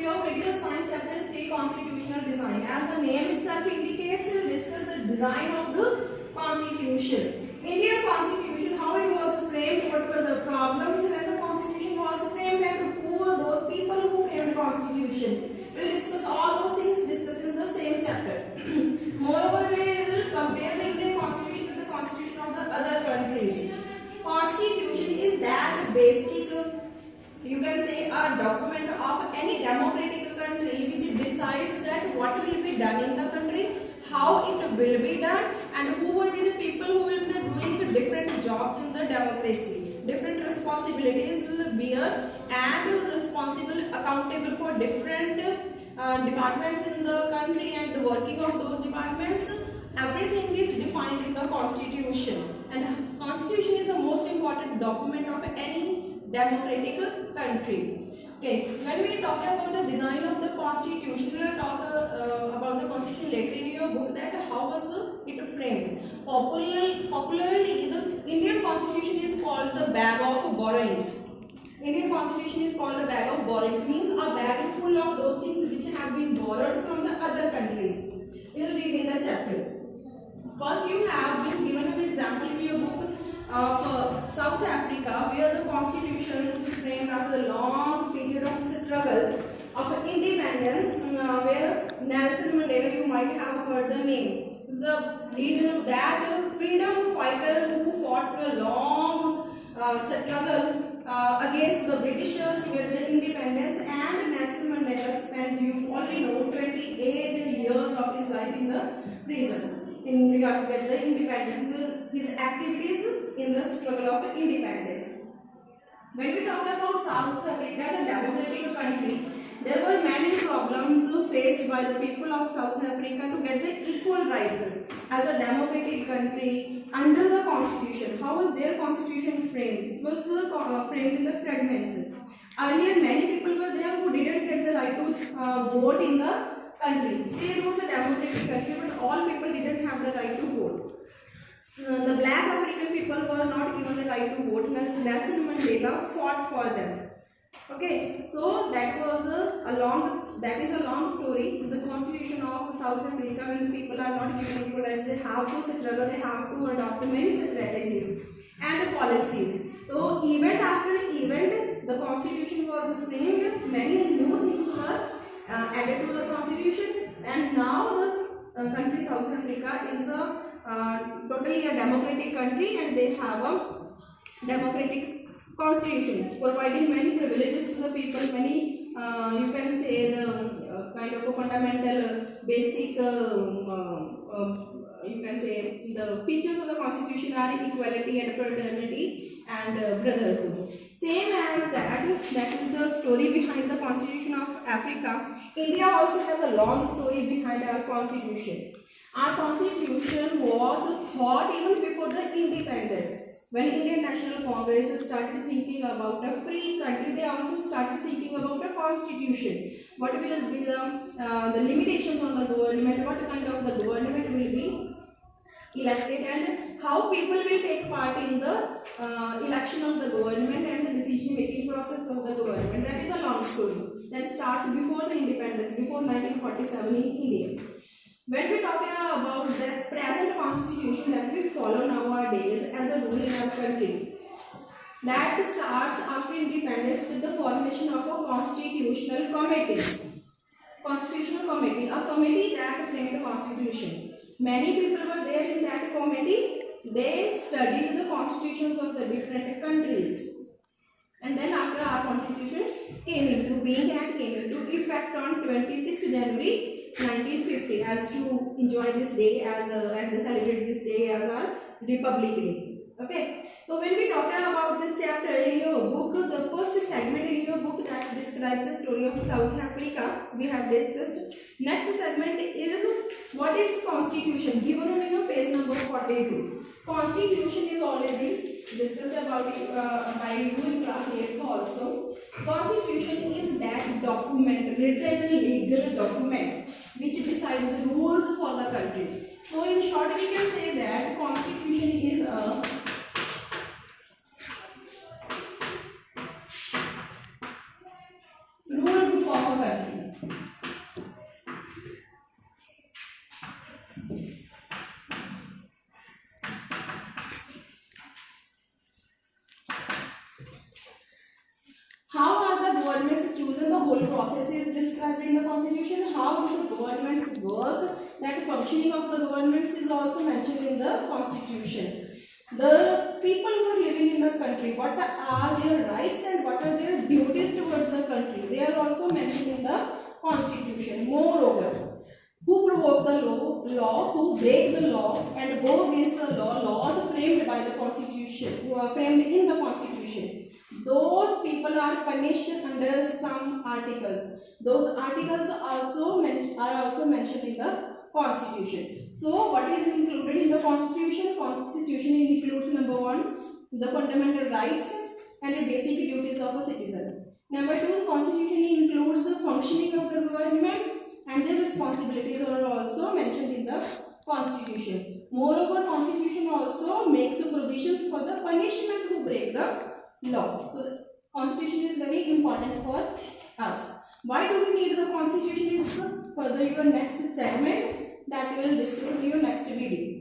History of Political Science, Chapter 3, Constitutional Design. As the name itself indicates, discuss the design of the Constitution. Indian Constitution, how it was framed, what were the problems when the Constitution was framed, and who were those people who framed the Constitution. We will discuss all those things discussed in the same chapter. Moreover, we will compare the Indian Constitution with the Constitution of the other countries. Constitution is that basic, you can say, a document of any democratic country which decides that what will be done in the country, how it will be done, and who will be the people who will be doing the different jobs in the democracy. Different responsibilities will bear and responsible, accountable for different departments in the country and the working of those departments. Everything is defined in the Constitution, and Constitution is the most important document of any democratic country. Okay, when we talk about the design of the Constitution, we will talk about the Constitution later in your book, that how was it framed. Popularly, the Indian Constitution is called the bag of borrowings. Indian Constitution is called a bag of borrowings, means a bag full of those things which have been borrowed from the other countries. We will read in the chapter. First, you have been given an example in your book of South Africa, where the constitution is framed after the long period of struggle of independence, where Nelson Mandela, you might have heard the name, the leader of that freedom fighter who fought a long struggle against the Britishers to get the independence, and Nelson Mandela spent, you already know, 28 years of his life in the prison in regard to get the independence, his activities in the struggle of independence. When we talk about South Africa as a democratic country, there were many problems faced by the people of South Africa to get the equal rights as a democratic country under the constitution. How was their constitution framed? It was framed in the fragments. Earlier, many people were there who didn't get the right to vote in the country. Still, it was a democratic country, but all people didn't have the right to vote. The black African people were not given the right to vote. Nelson Mandela fought for them. Okay, so that was a long story. The constitution of South Africa, when the people are not given equal rights, they have to struggle, they have to adopt many strategies and policies. So event after event, the constitution was framed. Many new things were added to the constitution, and now the country South Africa is totally a democratic country, and they have a democratic constitution providing many privileges to the people, many you can say the kind of a fundamental basic you can say the features of the constitution are equality and fraternity and brotherhood. Same as that is the story behind the constitution of Africa. India also has a long story behind our constitution. Our constitution was thought even before the independence. When Indian National Congress started thinking about a free country, they also started thinking about a constitution. What will be the limitations on the government, what kind of the government will be elected, and how people will take part in the election of the government and the decision making process of the government. That is a long story that starts before the independence, before 1947 in India. When we talk about the present constitution that we follow nowadays as a rule in our country, that starts after independence with the formation of a constitutional committee. Constitutional committee, a committee that framed the constitution. Many people were there in that committee. They studied the constitutions of the different countries. And then after our constitution came into being and came into effect on 26th January 1950, as to enjoy this day as and celebrate this day as our Republic Day. Okay, so when we talk about the chapter in your book, the first segment in your book that describes the story of South Africa, we have discussed. Next segment is what is constitution, given on your page number 42. Constitution is already discussed about by you in class 8 also. Constitution is that document, written legal document, which decides rules for the country. So in short, we can say that constitution is a rule book of a country. How are the governments chosen? The whole process is described in the constitution. How do the governments work? That functioning of the governments is also mentioned in the constitution. The people who are living in the country, what are their rights and what are their duties towards the country? They are also mentioned in the constitution. Moreover, who provoke the law, who break the law and go against the laws framed by the constitution, who are framed in the constitution. Those people are punished under some articles. Those articles are also mentioned in the constitution. So what is included in the constitution? Constitution includes number 1, the fundamental rights and the basic duties of a citizen. Number 2, the constitution includes the functioning of the government and their responsibilities are also mentioned in the constitution. Moreover, constitution also makes provisions for the punishment who break the law. So the constitution is very important for us. Why do we need the constitution is further your next segment that we will discuss in your next video.